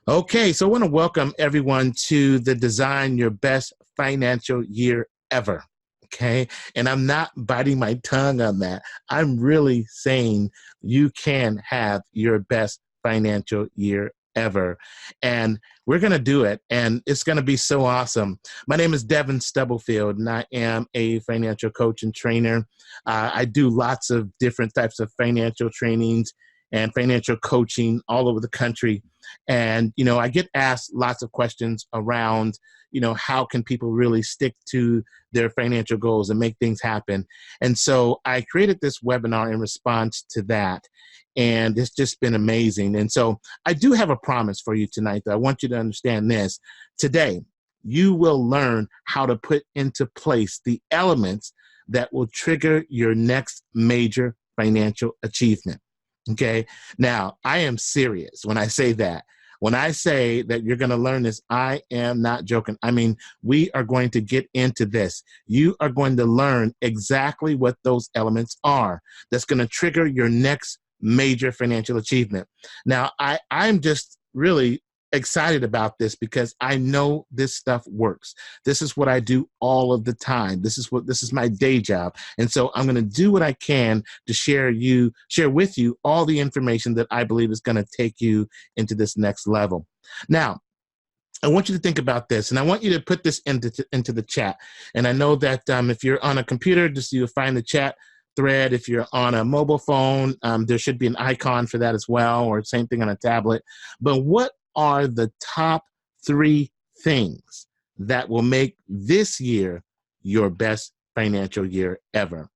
Okay, so I want to welcome everyone to the Design Your Best Financial Year Ever. Okay, and I'm not biting my tongue on that. I'm really saying you can have your best financial year ever. And we're going to do it, and it's going to be so awesome. My name is Devin Stubblefield, and I am a financial coach and trainer. I do lots of different types of financial trainings and financial coaching all over the country. And, I get asked lots of questions around, how can people really stick to their financial goals and make things happen? And so I created this webinar in response to that. And it's just been amazing. And so I do have a promise for you tonight, though. I want you to understand this. Today, you will learn how to put into place the elements that will trigger your next major financial achievement. Okay. Now, I am serious when I say that. When I say that you're going to learn this, I am not joking. I mean, we are going to get into this. You are going to learn exactly what those elements are that's going to trigger your next major financial achievement. Now, I'm just really excited about this because I know this stuff works. This is what I do all of the time. This is my day job. And so I'm going to do what I can to share with you all the information that I believe is going to take you into this next level. Now, I want you to think about this, and I want you to put this into the chat. And I know that if you're on a computer, just you'll find the chat thread. If you're on a mobile phone, there should be an icon for that as well, or same thing on a tablet. But what are the top 3 things that will make this year your best financial year ever?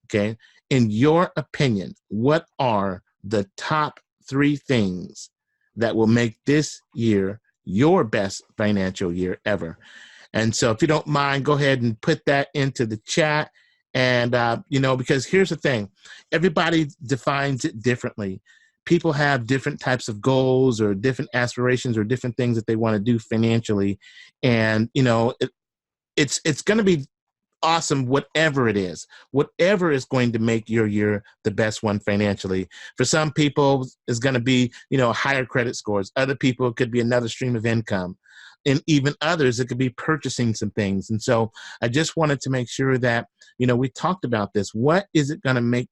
Okay. In your opinion, what are the top 3 things that will make this year your best financial year ever? And so if you don't mind, go ahead and put that into the chat. And, because here's the thing, everybody defines it differently. People have different types of goals or different aspirations or different things that they want to do financially. And, it's going to be awesome, whatever it is, whatever is going to make your year the best one financially. For some people, it's going to be, higher credit scores. Other people, it could be another stream of income. And even others, it could be purchasing some things. And so I just wanted to make sure that, we talked about this. What is it going to make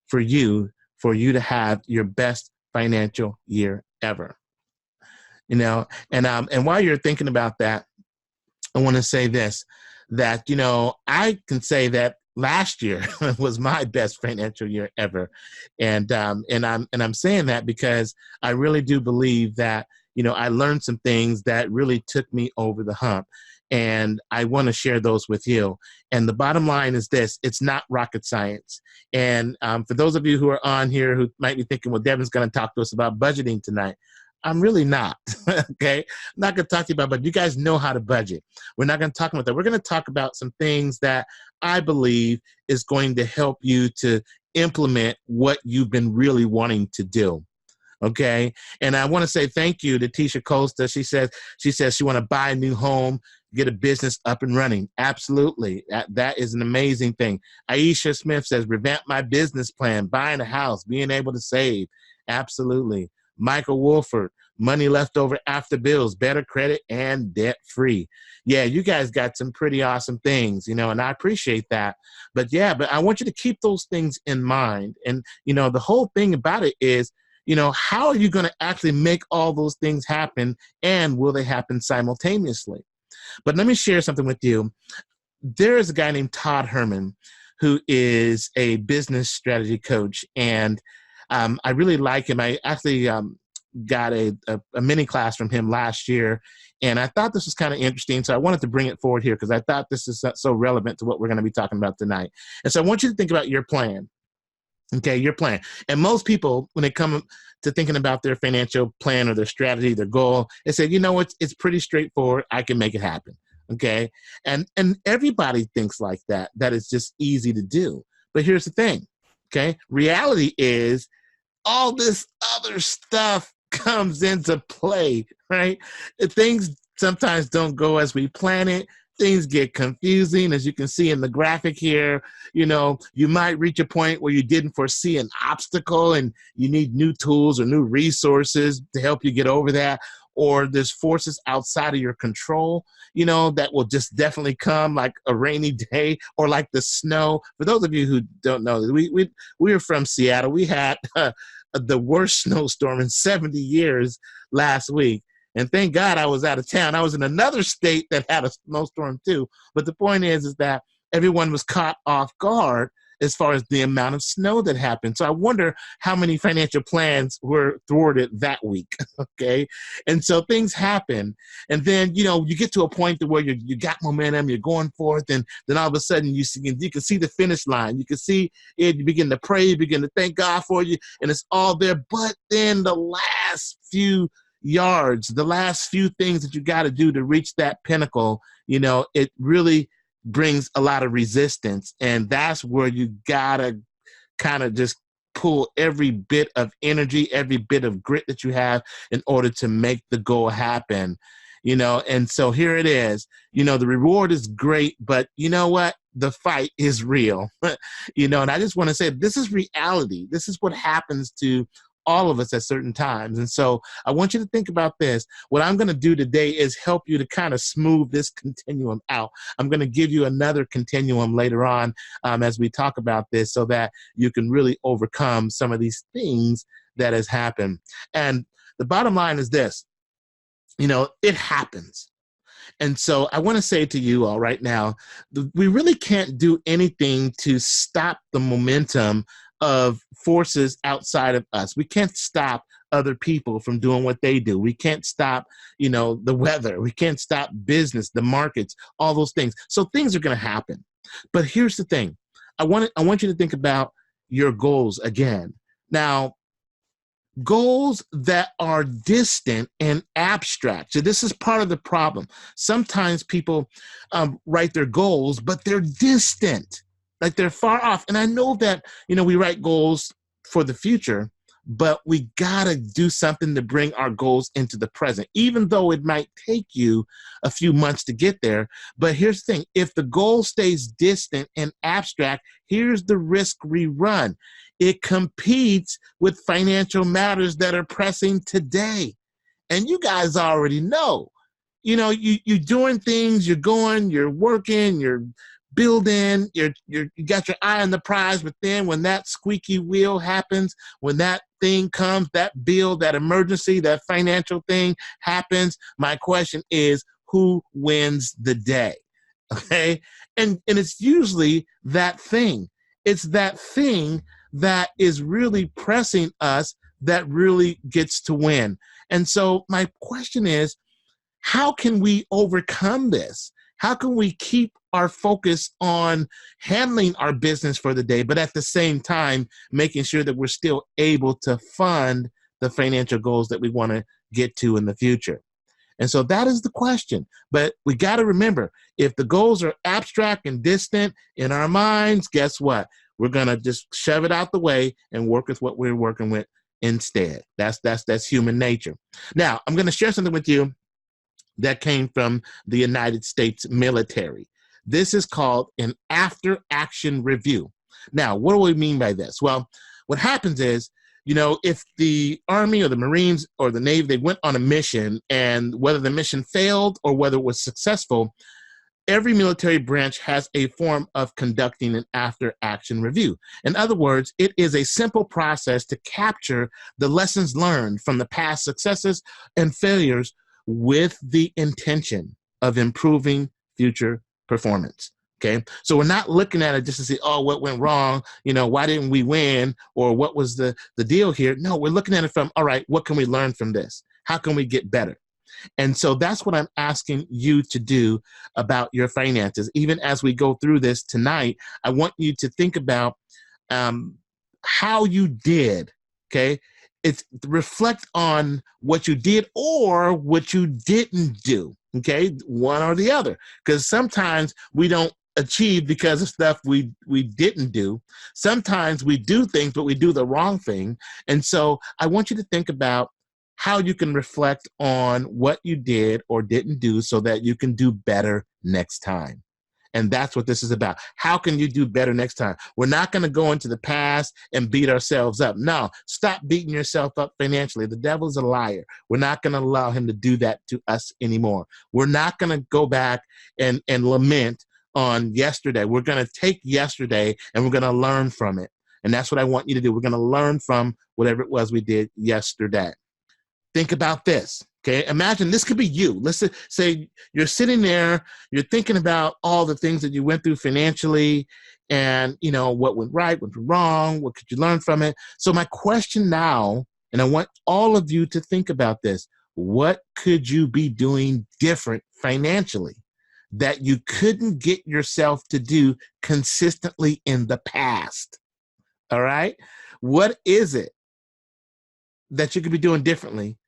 for you to have your best financial year ever? And while you're thinking about that, I want to say this, that, I can say that last year was my best financial year ever. And I'm saying that because I really do believe that, I learned some things that really took me over the hump. And I want to share those with you. And the bottom line is this: it's not rocket science. And for those of you who are on here who might be thinking, well, Devin's going to talk to us about budgeting tonight. I'm really not. Okay. I'm not going to talk to you about, but you guys know how to budget. We're not going to talk about that. We're going to talk about some things that I believe is going to help you to implement what you've been really wanting to do. Okay. And I want to say thank you to Tisha Costa. She says she want to buy a new home, get a business up and running. Absolutely. That is an amazing thing. Aisha Smith says, revamp my business plan, buying a house, being able to save. Absolutely. Michael Wolford, money left over after bills, better credit and debt free. Yeah, you guys got some pretty awesome things, and I appreciate that. But I want you to keep those things in mind. And, the whole thing about it is, how are you going to actually make all those things happen, and will they happen simultaneously? But let me share something with you. There is a guy named Todd Herman who is a business strategy coach, and I really like him. I actually got a mini class from him last year, and I thought this was kind of interesting, so I wanted to bring it forward here because I thought this is so relevant to what we're going to be talking about tonight. And so I want you to think about your plan. Okay, your plan. And most people, when they come to thinking about their financial plan or their strategy, their goal, they say, it's pretty straightforward. I can make it happen. Okay. And everybody thinks like that. That is just easy to do. But here's the thing. Okay. Reality is all this other stuff comes into play, right? Things sometimes don't go as we plan it. Things get confusing, as you can see in the graphic here. You might reach a point where you didn't foresee an obstacle and you need new tools or new resources to help you get over that. or there's forces outside of your control, you know, that will just definitely come, like a rainy day or like the snow. For those of you who don't know, we are from Seattle. We had the worst snowstorm in 70 years last week. And thank God I was out of town. I was in another state that had a snowstorm too. But the point is that everyone was caught off guard as far as the amount of snow that happened. So I wonder how many financial plans were thwarted that week, okay? And so things happen. And then, you know, you get to a point to where you got momentum, you're going forth, and then all of a sudden you can see the finish line. You can see it, you begin to pray, you begin to thank God for you, and it's all there. But then the last few yards, the last few things that you got to do to reach that pinnacle, you know, it really brings a lot of resistance. And that's where you gotta kind of just pull every bit of energy, every bit of grit that you have in order to make the goal happen, you know. And so here it is, you know, the reward is great, but you know what, the fight is real. You know, and I just want to say, this is reality. This is what happens to all of us at certain times. And so I want you to think about this. What I'm going to do today is help you to kind of smooth this continuum out. I'm going to give you another continuum later on as we talk about this, so that you can really overcome some of these things that has happened. And the bottom line is this, you know, it happens. And so I want to say to you all right now, we really can't do anything to stop the momentum of forces outside of us. We can't stop other people from doing what they do. We can't stop, you know, the weather. We can't stop business, the markets, all those things. So things are going to happen. But here's the thing. I want you to think about your goals again. Now, goals that are distant and abstract. So this is part of the problem. Sometimes people write their goals, but they're distant, like they're far off. And I know that, you know, we write goals for the future, but we gotta do something to bring our goals into the present, even though it might take you a few months to get there. But here's the thing, if the goal stays distant and abstract, here's the risk we run. It competes with financial matters that are pressing today. And you guys already know, you know, you're doing things, you're going, you're working, you're building, you got your eye on the prize, but then when that squeaky wheel happens, when that thing comes, that bill, that emergency, that financial thing happens, my question is, who wins the day? Okay? And it's usually that thing. It's that thing that is really pressing us that really gets to win. And so my question is, how can we overcome this? How can we keep our focus on handling our business for the day, but at the same time, making sure that we're still able to fund the financial goals that we want to get to in the future? And so that is the question. But we got to remember, if the goals are abstract and distant in our minds, guess what? We're going to just shove it out the way and work with what we're working with instead. That's human nature. Now, I'm going to share something with you that came from the United States military. This is called an after-action review. Now, what do we mean by this? Well, what happens is, you know, if the Army or the Marines or the Navy, they went on a mission, and whether the mission failed or whether it was successful, every military branch has a form of conducting an after-action review. In other words, it is a simple process to capture the lessons learned from the past successes and failures with the intention of improving future performance. Okay, so we're not looking at it just to see, oh, what went wrong? You know, why didn't we win? Or what was the deal here? No, we're looking at it from, all right, what can we learn from this? How can we get better? And so that's what I'm asking you to do about your finances. Even as we go through this tonight, I want you to think about how you did, okay? It's reflect on what you did or what you didn't do, okay? One or the other. Because sometimes we don't achieve because of stuff we didn't do. Sometimes we do things, but we do the wrong thing. And so I want you to think about how you can reflect on what you did or didn't do so that you can do better next time. And that's what this is about. How can you do better next time? We're not going to go into the past and beat ourselves up. No, stop beating yourself up financially. The devil's a liar. We're not going to allow him to do that to us anymore. We're not going to go back and lament on yesterday. We're going to take yesterday and we're going to learn from it. And that's what I want you to do. We're going to learn from whatever it was we did yesterday. Think about this. Okay, imagine this could be you. Let's say you're sitting there, you're thinking about all the things that you went through financially and, what went right, what went wrong, what could you learn from it? So my question now, and I want all of you to think about this, what could you be doing different financially that you couldn't get yourself to do consistently in the past? All right? What is it that you could be doing differently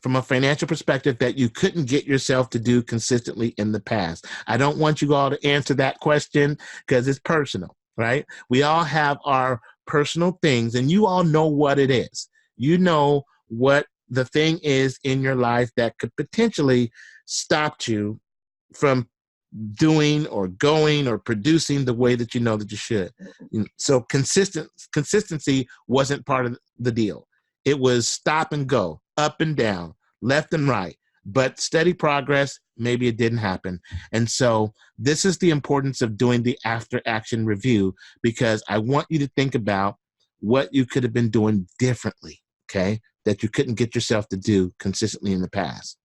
from a financial perspective that you couldn't get yourself to do consistently in the past? I don't want you all to answer that question because it's personal, right? We all have our personal things, and you all know what it is. You know what the thing is in your life that could potentially stop you from doing or going or producing the way that you know that you should. So consistency wasn't part of the deal. It was stop and go, up and down, left and right, but steady progress, maybe it didn't happen. And so this is the importance of doing the after action review, because I want you to think about what you could have been doing differently, okay, that you couldn't get yourself to do consistently in the past.